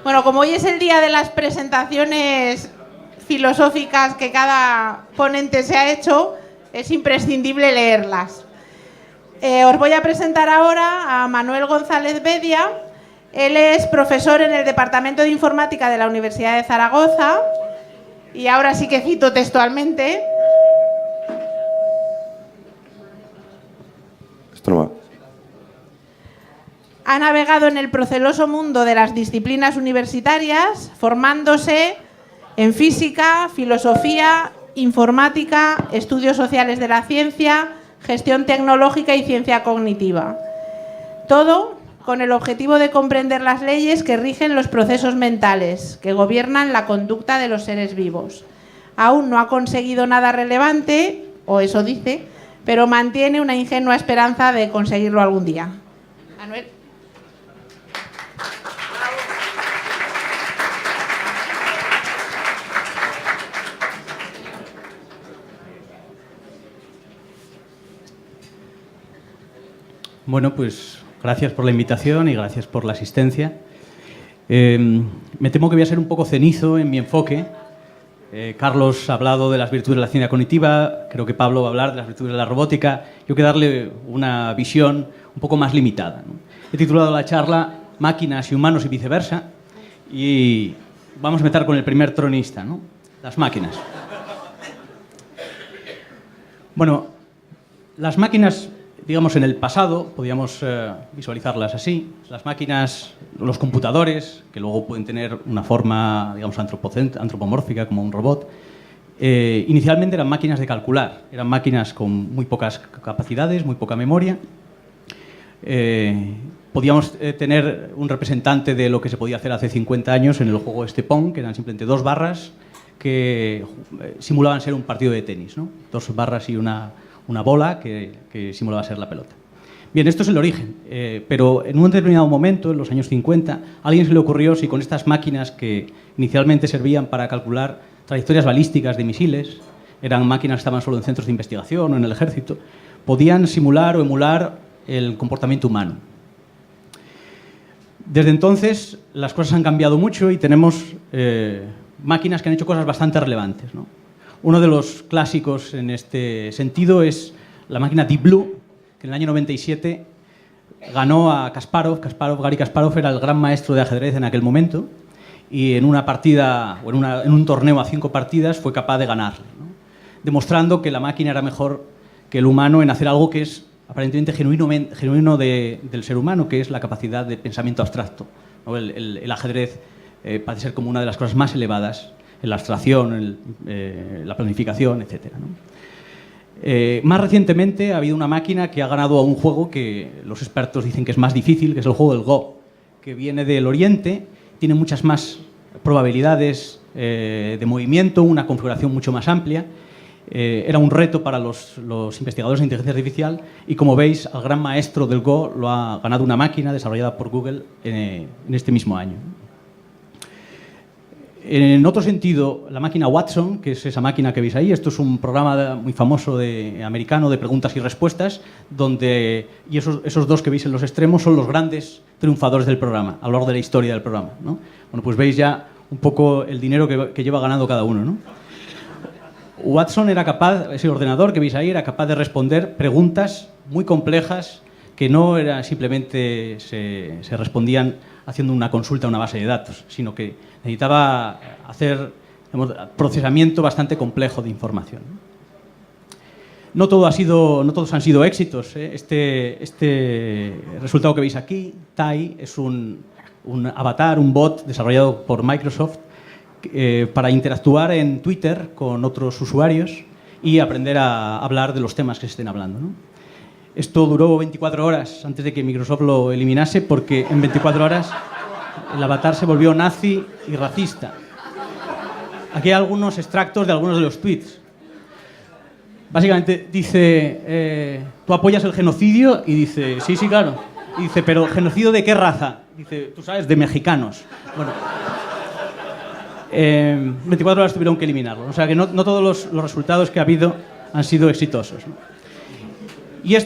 Bueno, como hoy es el día de las presentaciones filosóficas que cada ponente se ha hecho, es imprescindible leerlas. Os voy a presentar ahora a Manuel González Bedia. Él es profesor en el Departamento de Informática de la Universidad de Zaragoza y ahora sí que cito textualmente. Esto no va. Ha navegado en el proceloso mundo de las disciplinas universitarias, formándose en física, filosofía, informática, estudios sociales de la ciencia, gestión tecnológica y ciencia cognitiva. Todo con el objetivo de comprender las leyes que rigen los procesos mentales, que gobiernan la conducta de los seres vivos. Aún no ha conseguido nada relevante, o eso dice, pero mantiene una ingenua esperanza de conseguirlo algún día. Manuel. Bueno, pues gracias por la invitación y gracias por la asistencia. Me temo que voy a ser un poco cenizo en mi enfoque. Carlos ha hablado de las virtudes de la ciencia cognitiva, creo que Pablo va a hablar de las virtudes de la robótica. Yo quiero darle una visión un poco más limitada, ¿no? He titulado la charla Máquinas y humanos y viceversa y vamos a empezar con el primer tronista, ¿no? Las máquinas. Bueno, las máquinas, digamos, en el pasado, podíamos visualizarlas así. Las máquinas, los computadores, que luego pueden tener una forma, digamos, antropomórfica, como un robot, inicialmente eran máquinas de calcular. Eran máquinas con muy pocas capacidades, muy poca memoria. Podíamos tener un representante de lo que se podía hacer hace 50 años en el juego Pong, que eran simplemente dos barras que simulaban ser un partido de tenis, ¿no? Dos barras y una bola que simulaba ser la pelota. Bien, esto es el origen, pero en un determinado momento, en los años 50, a alguien se le ocurrió si con estas máquinas que inicialmente servían para calcular trayectorias balísticas de misiles, eran máquinas que estaban solo en centros de investigación o en el ejército, podían simular o emular el comportamiento humano. Desde entonces, las cosas han cambiado mucho y tenemos máquinas que han hecho cosas bastante relevantes, ¿no? Uno de los clásicos en este sentido es la máquina Deep Blue, que en el año 97 ganó a Kasparov. Garry Kasparov era el gran maestro de ajedrez en aquel momento y en una partida, o en un torneo a 5 partidas, fue capaz de ganarle, ¿no? Demostrando que la máquina era mejor que el humano en hacer algo que es aparentemente genuino del ser humano, que es la capacidad de pensamiento abstracto, ¿no? El ajedrez parece ser como una de las cosas más elevadas en la abstracción, la planificación, etc., ¿no? Más recientemente ha habido una máquina que ha ganado a un juego que los expertos dicen que es más difícil, que es el juego del Go, que viene del Oriente, tiene muchas más probabilidades de movimiento, una configuración mucho más amplia. Era un reto para los investigadores de inteligencia artificial y, como veis, al gran maestro del Go lo ha ganado una máquina desarrollada por Google en este mismo año. En otro sentido, la máquina Watson, que es esa máquina que veis ahí, esto es un programa muy famoso americano de preguntas y respuestas, y esos dos que veis en los extremos son los grandes triunfadores del programa, a lo largo de la historia del programa, ¿no? Bueno, pues veis ya un poco el dinero que lleva ganando cada uno, ¿no? Watson era capaz, ese ordenador que veis ahí, era capaz de responder preguntas muy complejas que no era simplemente se respondían haciendo una consulta a una base de datos, sino que necesitaba hacer, digamos, procesamiento bastante complejo de información. No todos han sido éxitos, ¿eh? Este resultado que veis aquí, Tai, es un avatar, un bot desarrollado por Microsoft para interactuar en Twitter con otros usuarios y aprender a hablar de los temas que se estén hablando, ¿no? Esto duró 24 horas antes de que Microsoft lo eliminase, porque en 24 horas el avatar se volvió nazi y racista. Aquí hay algunos extractos de algunos de los tweets. Básicamente dice, ¿tú apoyas el genocidio? Y dice, sí, claro. Y dice, ¿pero genocidio de qué raza? Dice, tú sabes, de mexicanos. Bueno, 24 horas tuvieron que eliminarlo. O sea que no todos los resultados que ha habido han sido exitosos, ¿no? Y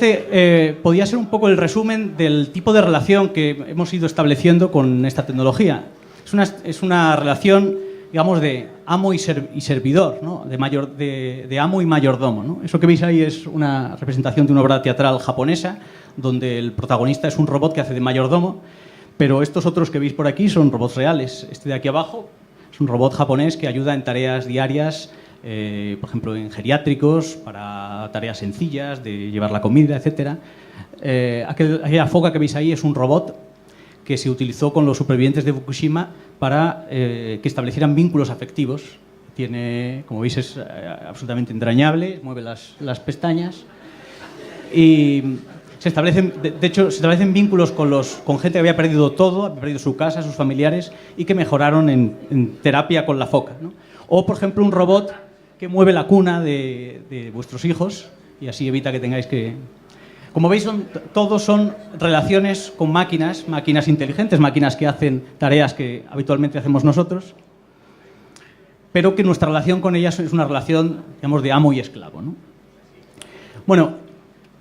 podía ser un poco el resumen del tipo de relación que hemos ido estableciendo con esta tecnología. Es una relación, digamos, de amo y servidor, ¿no? De amo y mayordomo, ¿no? Eso que veis ahí es una representación de una obra teatral japonesa, donde el protagonista es un robot que hace de mayordomo, pero estos otros que veis por aquí son robots reales. Este de aquí abajo es un robot japonés que ayuda en tareas diarias, por ejemplo, en geriátricos, para tareas sencillas, de llevar la comida, etc. Aquella foca que veis ahí es un robot que se utilizó con los supervivientes de Fukushima para que establecieran vínculos afectivos. Tiene, como veis, es absolutamente entrañable, mueve las pestañas y se establecen, de hecho, se establecen vínculos con gente que había perdido todo, había perdido su casa, sus familiares y que mejoraron en terapia con la foca, ¿no? O, por ejemplo, un robot que mueve la cuna de vuestros hijos y así evita que tengáis que... Como veis, todos son relaciones con máquinas inteligentes, máquinas que hacen tareas que habitualmente hacemos nosotros, pero que nuestra relación con ellas es una relación, digamos, de amo y esclavo, ¿no? Bueno,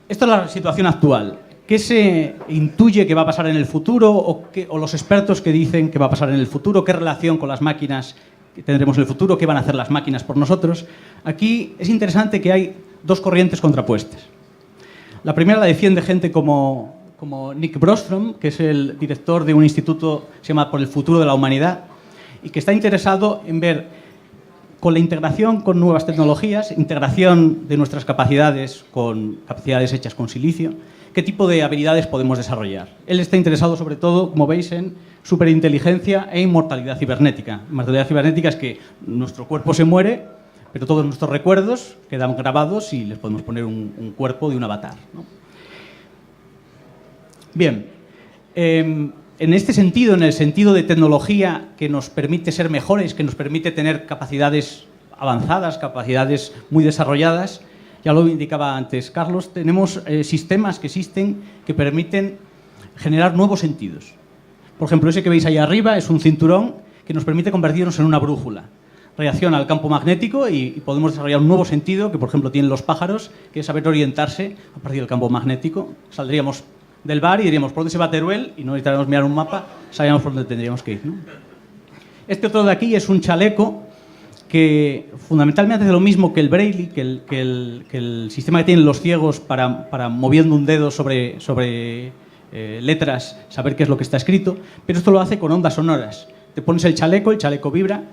esta es la situación actual. ¿Qué se intuye que va a pasar en el futuro o los expertos que dicen que va a pasar en el futuro? ¿Qué relación con las máquinas que tendremos en el futuro? ¿Qué van a hacer las máquinas por nosotros? Aquí es interesante que hay dos corrientes contrapuestas. La primera la defiende gente como Nick Bostrom, que es el director de un instituto que se llama Por el futuro de la humanidad y que está interesado en ver, con la integración con nuevas tecnologías, integración de nuestras capacidades con capacidades hechas con silicio, qué tipo de habilidades podemos desarrollar. Él está interesado sobre todo, como veis, en superinteligencia e inmortalidad cibernética. Inmortalidad cibernética es que nuestro cuerpo se muere, pero todos nuestros recuerdos quedan grabados y les podemos poner un cuerpo de un avatar, ¿no? Bien, en este sentido, en el sentido de tecnología que nos permite ser mejores, que nos permite tener capacidades avanzadas, capacidades muy desarrolladas, ya lo indicaba antes Carlos, tenemos sistemas que existen que permiten generar nuevos sentidos. Por ejemplo, ese que veis ahí arriba es un cinturón que nos permite convertirnos en una brújula. Reacciona al campo magnético y podemos desarrollar un nuevo sentido que, por ejemplo, tienen los pájaros, que es saber orientarse a partir del campo magnético. Saldríamos del bar y diríamos, ¿por dónde se va Teruel? Y no necesitaríamos mirar un mapa, sabíamos por dónde tendríamos que ir, ¿no? Este otro de aquí es un chaleco que fundamentalmente hace lo mismo que el Braille, que el sistema que tienen los ciegos para moviendo un dedo sobre letras, saber qué es lo que está escrito, pero esto lo hace con ondas sonoras. Te pones el chaleco vibra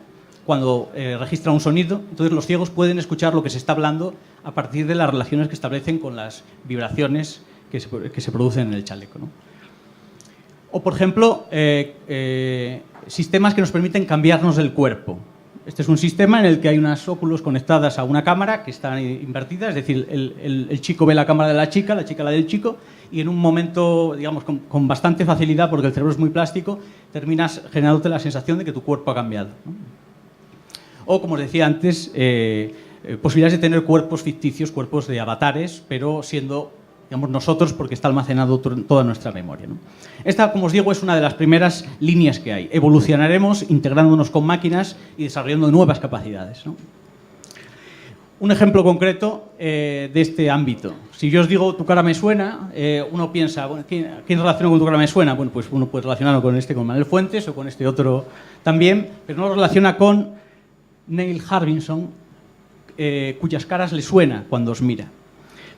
cuando registra un sonido, entonces los ciegos pueden escuchar lo que se está hablando a partir de las relaciones que establecen con las vibraciones que se producen en el chaleco, ¿no? O, por ejemplo, sistemas que nos permiten cambiarnos el cuerpo. Este es un sistema en el que hay unas óculos conectadas a una cámara que están invertidas, es decir, el chico ve la cámara de la chica la del chico, y en un momento, digamos, con bastante facilidad, porque el cerebro es muy plástico, terminas generándote la sensación de que tu cuerpo ha cambiado, ¿no? O, como os decía antes, posibilidades de tener cuerpos ficticios, cuerpos de avatares, pero siendo, digamos, nosotros, porque está almacenado toda nuestra memoria, ¿no? Esta, como os digo, es una de las primeras líneas que hay. Evolucionaremos integrándonos con máquinas y desarrollando nuevas capacidades, ¿no? Un ejemplo concreto de este ámbito. Si yo os digo tu cara me suena, uno piensa, bueno, ¿quién relaciona con tu cara me suena? Bueno, pues uno puede relacionarlo con Manuel Fuentes o con este otro también, pero no lo relaciona con Neil Harbinson, cuyas caras le suena cuando os mira.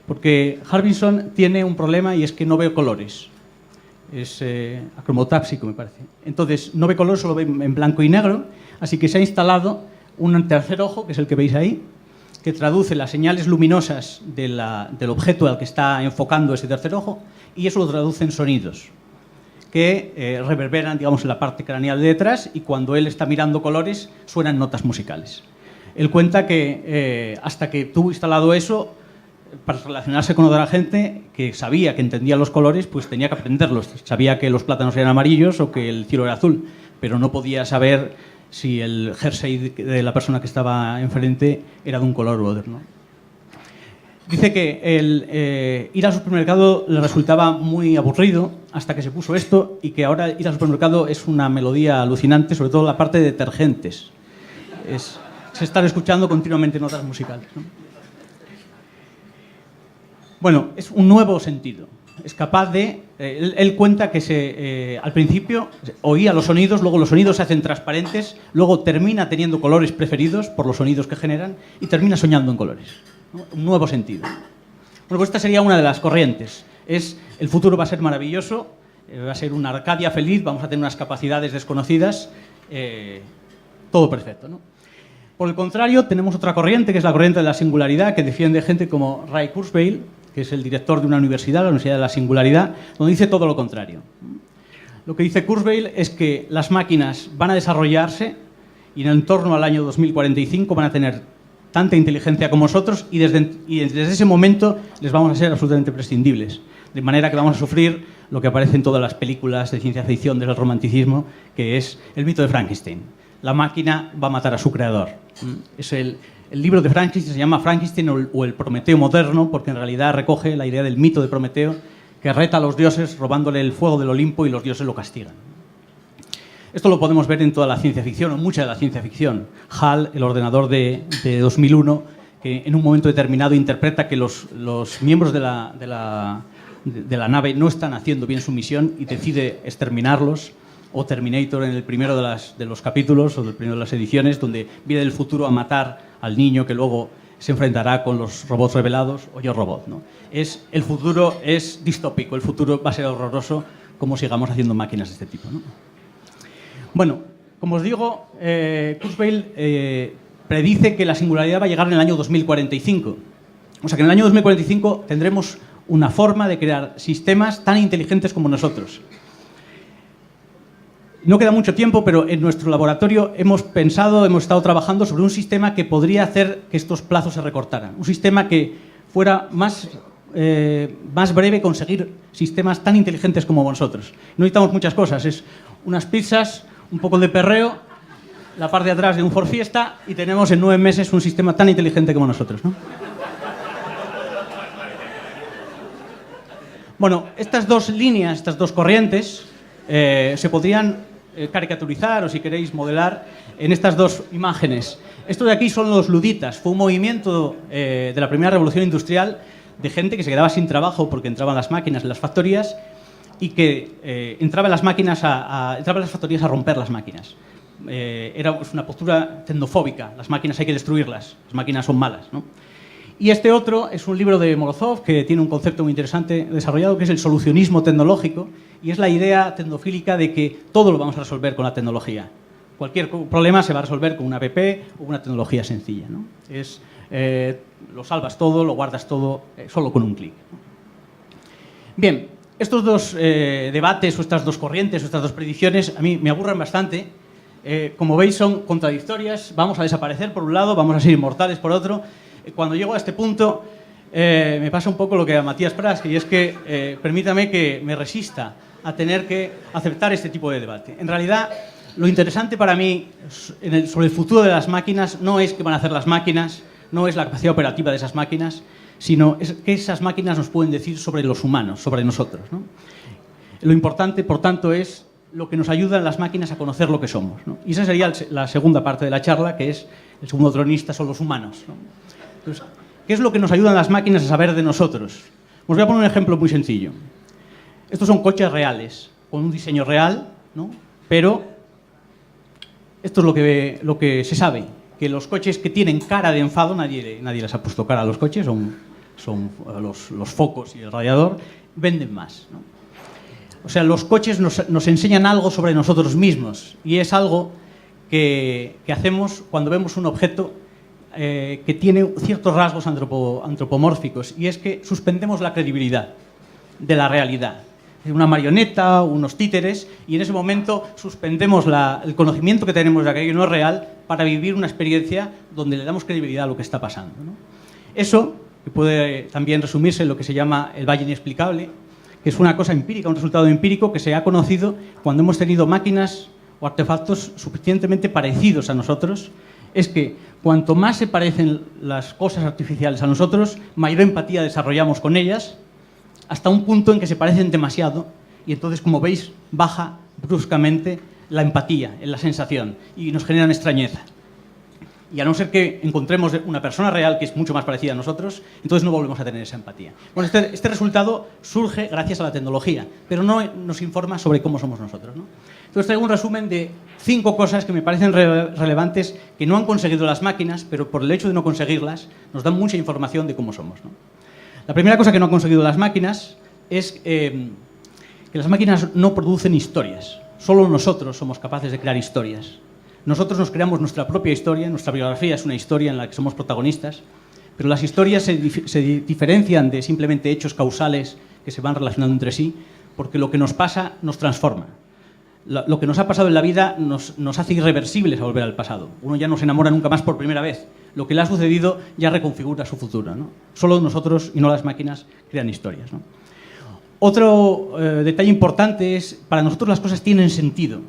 Porque Harbinson tiene un problema y es que no ve colores. Es acromotápsico, me parece. Entonces, no ve colores, solo ve en blanco y negro, así que se ha instalado un tercer ojo, que es el que veis ahí, que traduce las señales luminosas del objeto al que está enfocando ese tercer ojo, y eso lo traduce en sonidos que reverberan, digamos, en la parte craneal de detrás, y cuando él está mirando colores, suenan notas musicales. Él cuenta que hasta que tuvo instalado eso, para relacionarse con otra gente que sabía, que entendía los colores, pues tenía que aprenderlos. Sabía que los plátanos eran amarillos o que el cielo era azul, pero no podía saber si el jersey de la persona que estaba enfrente era de un color u otro, ¿no? Dice que ir al supermercado le resultaba muy aburrido hasta que se puso esto, y que ahora ir al supermercado es una melodía alucinante, sobre todo la parte de detergentes. Es estar escuchando continuamente notas musicales, ¿no? Bueno, es un nuevo sentido. es capaz de... él cuenta que al principio oía los sonidos, luego los sonidos se hacen transparentes, luego termina teniendo colores preferidos por los sonidos que generan y termina soñando en colores, ¿no? Un nuevo sentido. Bueno, pues esta sería una de las corrientes. El futuro va a ser maravilloso, va a ser una Arcadia feliz, vamos a tener unas capacidades desconocidas, todo perfecto, ¿no? Por el contrario, tenemos otra corriente, que es la corriente de la singularidad, que defiende gente como Ray Kurzweil, que es el director de una universidad, la Universidad de la Singularidad, donde dice todo lo contrario. Lo que dice Kurzweil es que las máquinas van a desarrollarse y en torno al año 2045 van a tener tanta inteligencia como nosotros y desde ese momento les vamos a ser absolutamente prescindibles. De manera que vamos a sufrir lo que aparece en todas las películas de ciencia ficción del romanticismo, que es el mito de Frankenstein. La máquina va a matar a su creador. Es el libro de Frankenstein se llama Frankenstein o el Prometeo moderno, porque en realidad recoge la idea del mito de Prometeo, que reta a los dioses robándole el fuego del Olimpo y los dioses lo castigan. Esto lo podemos ver en toda la ciencia ficción, o mucha de la ciencia ficción. HAL, el ordenador de 2001, que en un momento determinado interpreta que los miembros de la nave no están haciendo bien su misión y decide exterminarlos. O Terminator en el primero de los capítulos o del primero de las ediciones, donde viene del futuro a matar al niño que luego se enfrentará con los robots rebelados, o Yo Robot, ¿no? El futuro es distópico, el futuro va a ser horroroso como sigamos haciendo máquinas de este tipo, ¿no? Bueno, como os digo, Kurzweil predice que la singularidad va a llegar en el año 2045. O sea que en el año 2045 tendremos una forma de crear sistemas tan inteligentes como nosotros. No queda mucho tiempo, pero en nuestro laboratorio hemos estado trabajando sobre un sistema que podría hacer que estos plazos se recortaran. Un sistema que fuera más breve conseguir sistemas tan inteligentes como nosotros. No necesitamos muchas cosas, es unas pizzas, un poco de perreo, la parte de atrás de un Ford Fiesta y tenemos en 9 meses un sistema tan inteligente como nosotros, ¿no? Bueno, estas dos líneas, estas dos corrientes, se podrían caricaturizar o, si queréis, modelar en estas dos imágenes. Estos de aquí son los luditas. Fue un movimiento de la primera revolución industrial de gente que se quedaba sin trabajo porque entraban las máquinas en las factorías y que entraban las factorías a romper las máquinas. Era una postura tecnofóbica. Las máquinas hay que destruirlas. Las máquinas son malas, ¿no? Y este otro es un libro de Morozov que tiene un concepto muy interesante desarrollado, que es el solucionismo tecnológico, y es la idea tecnofílica de que todo lo vamos a resolver con la tecnología. Cualquier problema se va a resolver con una app o una tecnología sencilla, ¿no? Lo salvas todo, lo guardas todo, solo con un clic, ¿no? Bien, estos dos debates o estas dos corrientes o estas dos predicciones a mí me aburren bastante. Como veis, son contradictorias. Vamos a desaparecer por un lado, vamos a ser inmortales por otro. Cuando llego a este punto, me pasa un poco lo que a Matías Prats, y es que permítame que me resista a tener que aceptar este tipo de debate. En realidad, lo interesante para mí sobre el futuro de las máquinas no es qué van a hacer las máquinas, no es la capacidad operativa de esas máquinas, sino es qué esas máquinas nos pueden decir sobre los humanos, sobre nosotros, ¿no? Lo importante, por tanto, es lo que nos ayudan las máquinas a conocer lo que somos, ¿no? Y esa sería la segunda parte de la charla, que es el segundo tronista, son los humanos, ¿no? Entonces, ¿qué es lo que nos ayudan las máquinas a saber de nosotros? Os voy a poner un ejemplo muy sencillo. Estos son coches reales, con un diseño real, ¿no? Pero esto es lo que se sabe, que los coches que tienen cara de enfado, nadie les ha puesto cara a los coches, son los focos y el radiador, venden más, ¿no? O sea, los coches nos enseñan algo sobre nosotros mismos, y es algo que hacemos cuando vemos un objeto que tiene ciertos rasgos antropomórficos, y es que suspendemos la credibilidad de la realidad. Una marioneta, unos títeres, y en ese momento suspendemos el conocimiento que tenemos de aquello no es real para vivir una experiencia donde le damos credibilidad a lo que está pasando, ¿no? Eso, que puede también resumirse en lo que se llama el valle inexplicable, que es una cosa empírica, un resultado empírico que se ha conocido cuando hemos tenido máquinas o artefactos suficientemente parecidos a nosotros. Es que cuanto más se parecen las cosas artificiales a nosotros, mayor empatía desarrollamos con ellas, hasta un punto en que se parecen demasiado, y entonces, como veis, baja bruscamente la empatía, la sensación, y nos generan extrañeza. Y a no ser que encontremos una persona real que es mucho más parecida a nosotros, entonces no volvemos a tener esa empatía. Bueno, este resultado surge gracias a la tecnología, pero no nos informa sobre cómo somos nosotros, ¿no? Entonces traigo un resumen de 5 cosas que me parecen relevantes que no han conseguido las máquinas, pero por el hecho de no conseguirlas nos dan mucha información de cómo somos, ¿no? La primera cosa que no han conseguido las máquinas es que las máquinas no producen historias. Solo nosotros somos capaces de crear historias. Nosotros nos creamos nuestra propia historia, nuestra biografía es una historia en la que somos protagonistas, pero las historias se diferencian de simplemente hechos causales que se van relacionando entre sí, porque lo que nos pasa nos transforma. Lo que nos ha pasado en la vida nos hace irreversibles a volver al pasado. Uno ya no se enamora nunca más por primera vez. Lo que le ha sucedido ya reconfigura su futuro, ¿no? Solo nosotros y no las máquinas crean historias, ¿no? Otro detalle importante es, para nosotros las cosas tienen sentido.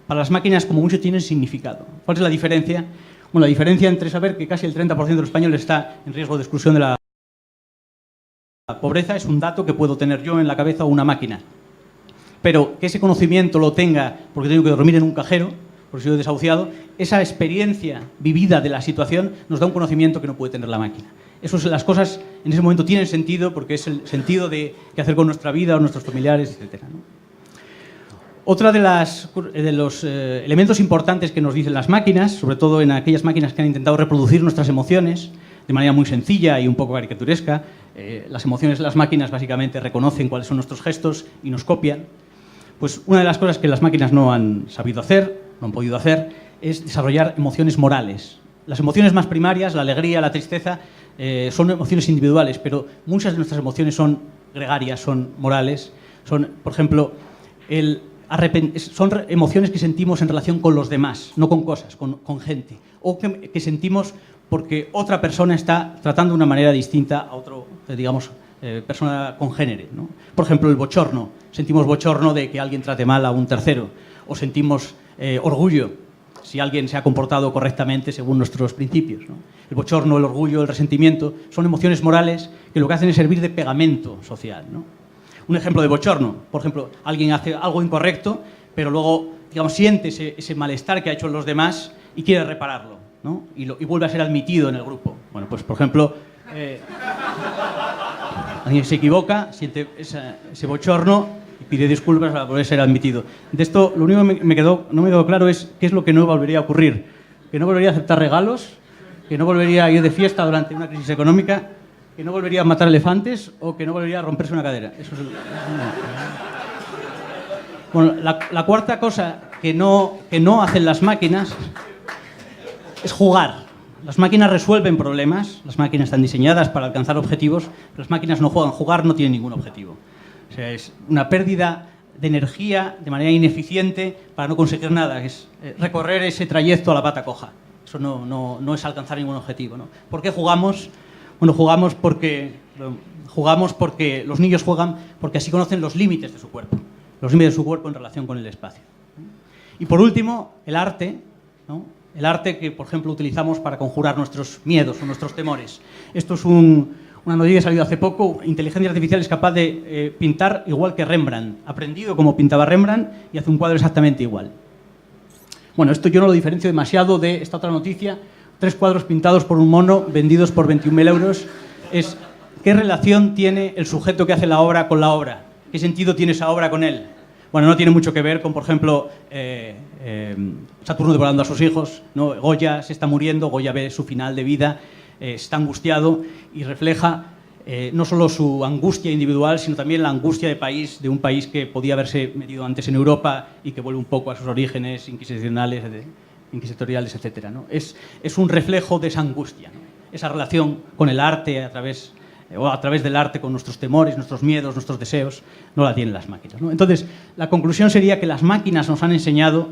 Para las máquinas, como mucho, tienen significado. ¿Cuál es la diferencia? Bueno, la diferencia entre saber que casi el 30% de los españoles está en riesgo de exclusión de la pobreza es un dato que puedo tener yo en la cabeza o una máquina. Pero que ese conocimiento lo tenga porque tengo que dormir en un cajero, porque soy desahuciado, esa experiencia vivida de la situación nos da un conocimiento que no puede tener la máquina. Las cosas en ese momento tienen sentido porque es el sentido de qué hacer con nuestra vida o nuestros familiares, etc., ¿no? Otra de los elementos importantes que nos dicen las máquinas, sobre todo en aquellas máquinas que han intentado reproducir nuestras emociones de manera muy sencilla y un poco caricaturesca, las emociones de las máquinas básicamente reconocen cuáles son nuestros gestos y nos copian. Pues una de las cosas que las máquinas no han sabido hacer, no han podido hacer, es desarrollar emociones morales. Las emociones más primarias, la alegría, la tristeza, son emociones individuales, pero muchas de nuestras emociones son gregarias, son morales, son, por ejemplo, son emociones que sentimos en relación con los demás, no con cosas, con gente, o que sentimos porque otra persona está tratando de una manera distinta a otro, digamos, persona congénere, ¿no? Por ejemplo, el bochorno. Sentimos bochorno de que alguien trate mal a un tercero, o sentimos orgullo si alguien se ha comportado correctamente según nuestros principios, ¿no? El bochorno, el orgullo, el resentimiento son emociones morales que lo que hacen es servir de pegamento social, ¿no? Un ejemplo de bochorno, por ejemplo, alguien hace algo incorrecto, pero luego, digamos, siente ese malestar que ha hecho en los demás y quiere repararlo, ¿no? Y vuelve a ser admitido en el grupo. Bueno, pues, por ejemplo, alguien se equivoca, siente ese bochorno y pide disculpas para poder ser admitido. De esto, lo único que no me quedó claro es qué es lo que no volvería a ocurrir. Que no volvería a aceptar regalos, que no volvería a ir de fiesta durante una crisis económica, que no volvería a matar elefantes o que no volvería a romperse una cadera. Eso es Bueno, la cuarta cosa que no hacen las máquinas es jugar. Las máquinas resuelven problemas, las máquinas están diseñadas para alcanzar objetivos, pero las máquinas no juegan. Jugar no tiene ningún objetivo. O sea, es una pérdida de energía de manera ineficiente para no conseguir nada. Es recorrer ese trayecto a la pata coja. Eso no es alcanzar ningún objetivo, ¿no? ¿Por qué jugamos? Bueno, jugamos porque los niños juegan porque así conocen los límites de su cuerpo, los límites de su cuerpo en relación con el espacio. Y por último, el arte, ¿no? El arte que, por ejemplo, utilizamos para conjurar nuestros miedos o nuestros temores. Esto es una noticia que ha salido hace poco. Inteligencia artificial es capaz de pintar igual que Rembrandt. Ha aprendido cómo pintaba Rembrandt y hace un cuadro exactamente igual. Bueno, esto yo no lo diferencio demasiado de esta otra noticia. 3 cuadros pintados por un mono, vendidos por 21.000 euros. ¿Qué relación tiene el sujeto que hace la obra con la obra? ¿Qué sentido tiene esa obra con él? Bueno, no tiene mucho que ver con, por ejemplo, Saturno devorando a sus hijos, ¿no? Goya se está muriendo, Goya ve su final de vida, está angustiado y refleja no solo su angustia individual, sino también la angustia de un país que podía haberse metido antes en Europa y que vuelve un poco a sus orígenes inquisitoriales, etc., ¿no? Es un reflejo de esa angustia, ¿no? Esa relación con el arte a través del arte con nuestros temores, nuestros miedos, nuestros deseos, no la tienen las máquinas, ¿no? Entonces, la conclusión sería que las máquinas nos han enseñado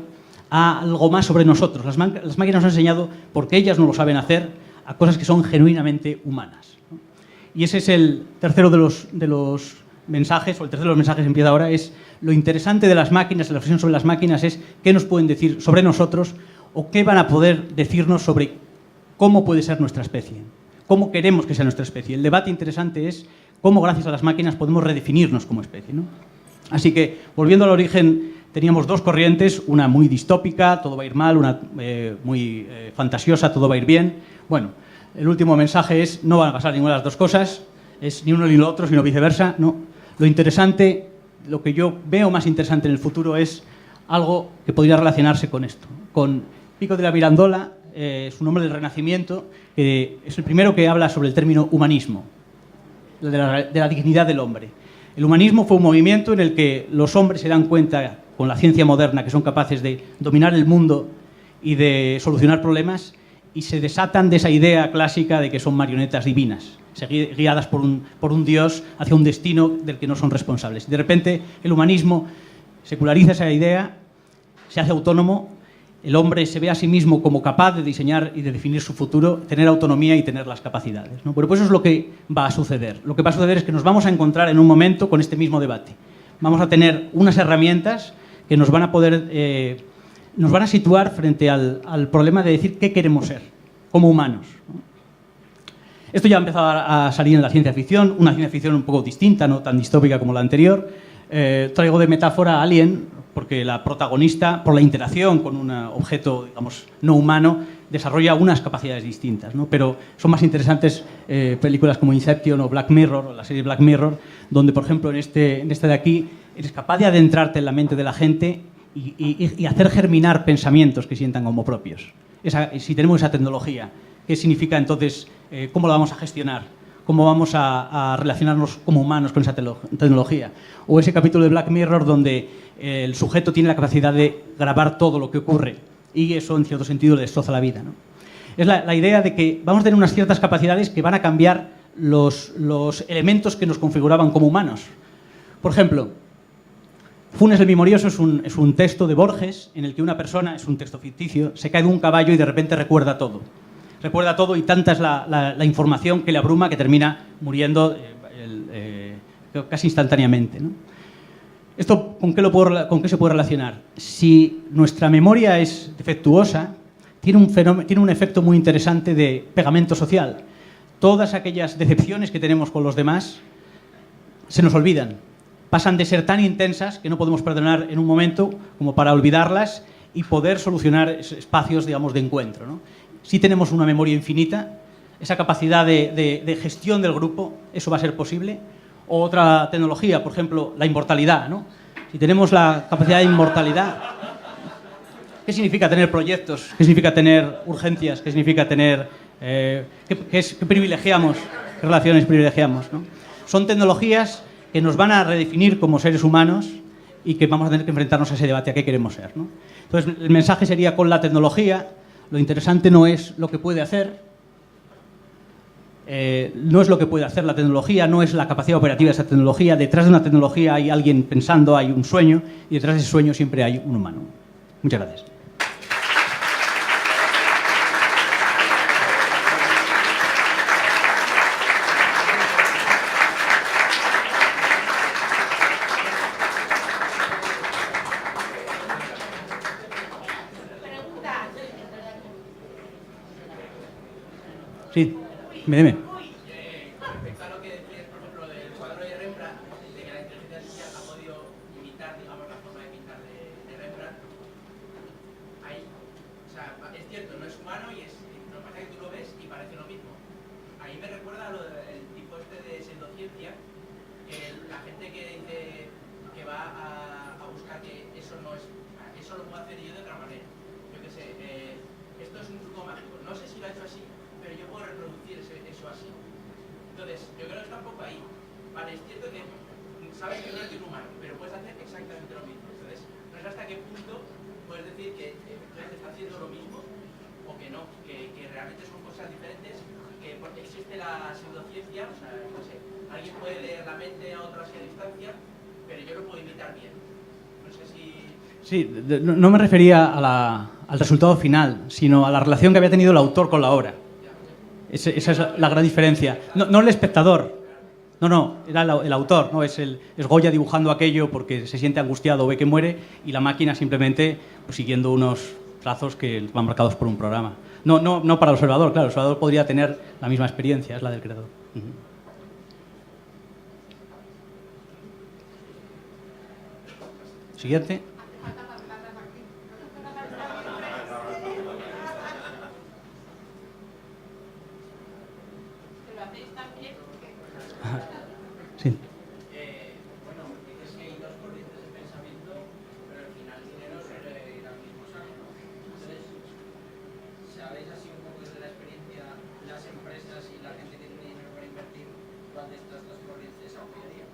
a algo más sobre nosotros. Las máquinas nos han enseñado, porque ellas no lo saben hacer, a cosas que son genuinamente humanas, ¿no? Y ese es el tercero de los mensajes, o el tercero de los mensajes empieza ahora, es lo interesante de las máquinas, la reflexión sobre las máquinas es qué nos pueden decir sobre nosotros o qué van a poder decirnos sobre cómo puede ser nuestra especie, cómo queremos que sea nuestra especie. El debate interesante es cómo gracias a las máquinas podemos redefinirnos como especie, ¿no? Así que, volviendo al origen teníamos dos corrientes, una muy distópica, todo va a ir mal, una muy fantasiosa, todo va a ir bien. Bueno, el último mensaje es, no van a pasar ninguna de las dos cosas, es ni uno ni lo otro, sino viceversa. No. Lo interesante, lo que yo veo más interesante en el futuro es algo que podría relacionarse con esto. Con Pico della Mirandola, es un hombre del Renacimiento, es el primero que habla sobre el término humanismo, de la dignidad del hombre. El humanismo fue un movimiento en el que los hombres se dan cuenta, con la ciencia moderna, que son capaces de dominar el mundo y de solucionar problemas, y se desatan de esa idea clásica de que son marionetas divinas, guiadas por un dios hacia un destino del que no son responsables. De repente, el humanismo seculariza esa idea, se hace autónomo, el hombre se ve a sí mismo como capaz de diseñar y de definir su futuro, tener autonomía y tener las capacidades, ¿no? Bueno, pues eso es lo que va a suceder. Lo que va a suceder es que nos vamos a encontrar en un momento con este mismo debate. Vamos a tener unas herramientas que nos van a poder, nos van a situar frente al problema de decir qué queremos ser como humanos, ¿no? Esto ya ha empezado a salir en la ciencia ficción, una ciencia ficción un poco distinta, no tan distópica como la anterior. Traigo de metáfora a Alien, porque la protagonista, por la interacción con un objeto, digamos, no humano, desarrolla unas capacidades distintas, ¿no? Pero son más interesantes películas como Inception o Black Mirror, o la serie Black Mirror, donde, por ejemplo, en este de aquí, eres capaz de adentrarte en la mente de la gente y hacer germinar pensamientos que sientan como propios. Si tenemos esa tecnología, ¿qué significa entonces? ¿Cómo la vamos a gestionar? ¿Cómo vamos a relacionarnos como humanos con esa tecnología? O ese capítulo de Black Mirror donde el sujeto tiene la capacidad de grabar todo lo que ocurre y eso, en cierto sentido, le destroza la vida, ¿no? Es la idea de que vamos a tener unas ciertas capacidades que van a cambiar los elementos que nos configuraban como humanos. Por ejemplo, Funes el Memorioso es un texto de Borges en el que una persona, es un texto ficticio, se cae de un caballo y de repente recuerda todo. Recuerda todo y tanta es la información que le abruma que termina muriendo casi instantáneamente, ¿no? ¿Esto con qué se puede relacionar? Si nuestra memoria es defectuosa, tiene un efecto muy interesante de pegamento social. Todas aquellas decepciones que tenemos con los demás se nos olvidan. Pasan de ser tan intensas que no podemos perdonar en un momento como para olvidarlas y poder solucionar espacios, digamos, de encuentro, ¿no? Si tenemos una memoria infinita, esa capacidad de gestión del grupo, eso va a ser posible. O otra tecnología, por ejemplo, la inmortalidad, ¿no? Si tenemos la capacidad de inmortalidad, ¿qué significa tener proyectos? ¿Qué significa tener urgencias? ¿Qué significa tener... ¿qué privilegiamos? ¿Qué relaciones privilegiamos, ¿no? Son tecnologías que nos van a redefinir como seres humanos y que vamos a tener que enfrentarnos a ese debate a qué queremos ser, ¿no? Entonces, el mensaje sería con la tecnología. Lo interesante no es lo que puede hacer, no es lo que puede hacer la tecnología, no es la capacidad operativa de esa tecnología. Detrás de una tecnología hay alguien pensando, hay un sueño, y detrás de ese sueño siempre hay un humano. Muchas gracias. Sí, dime. Respecto a lo que decías, por ejemplo, del cuadro de Rembrandt, de que la inteligencia artificial ha podido imitar, digamos, la forma de pintar de Rembrandt, ahí, o sea, es cierto, no es humano y lo que pasa es que tú lo ves y parece lo mismo. Ahí me recuerda a lo del tipo este de pseudociencia, que la gente que dice que va a buscar que eso no es, eso lo puedo hacer yo de otra manera. Yo qué sé, esto es un truco mágico, no sé si lo ha hecho así, pero yo puedo reproducir eso así. Entonces, yo creo que está un poco ahí. Vale, es cierto que sabes que no eres un humano, pero puedes hacer exactamente lo mismo. Entonces, no es hasta qué punto puedes decir que efectivamente está haciendo lo mismo o que no, que realmente son cosas diferentes, que porque existe la pseudociencia, o sea, no sé, alguien puede leer la mente a otro así a distancia, pero yo lo puedo imitar bien. No sé si... Sí, no me refería al resultado final, sino a la relación que había tenido el autor con la obra. Esa es la gran diferencia. No el espectador. No, era el autor, ¿no? Es Goya dibujando aquello porque se siente angustiado o ve que muere y la máquina simplemente pues, siguiendo unos trazos que van marcados por un programa. No para el observador, claro, el observador podría tener la misma experiencia, es la del creador. Siguiente. hacéis también. Sí. Bueno, dices que hay dos corrientes de pensamiento, pero al final el dinero suele ir al mismo saco, ¿no? Entonces, ¿sabéis así un poco desde la experiencia las empresas y la gente que tiene dinero para invertir, cuál de estas dos corrientes apoyaría?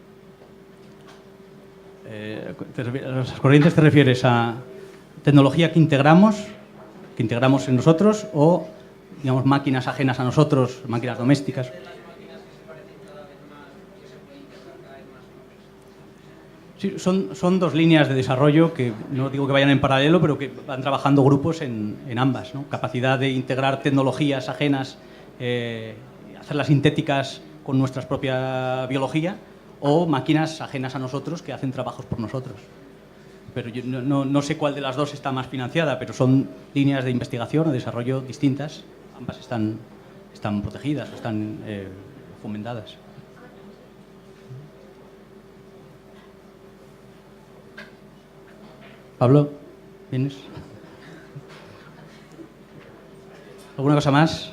¿Las corrientes te refieres a tecnología que integramos en nosotros o, digamos, máquinas ajenas a nosotros, máquinas domésticas? Sí, son dos líneas de desarrollo que no digo que vayan en paralelo, pero que van trabajando grupos en ambas, ¿no? Capacidad de integrar tecnologías ajenas, hacerlas sintéticas con nuestra propia biología, o máquinas ajenas a nosotros que hacen trabajos por nosotros. Pero yo no sé cuál de las dos está más financiada, pero son líneas de investigación o desarrollo distintas. Ambas están protegidas o están fomentadas. Pablo, ¿vienes? ¿Alguna cosa más?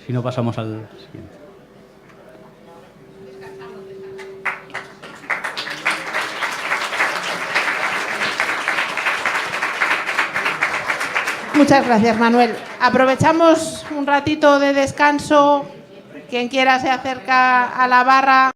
Si no, pasamos al siguiente. Muchas gracias, Manuel. Aprovechamos un ratito de descanso. Quien quiera se acerca a la barra.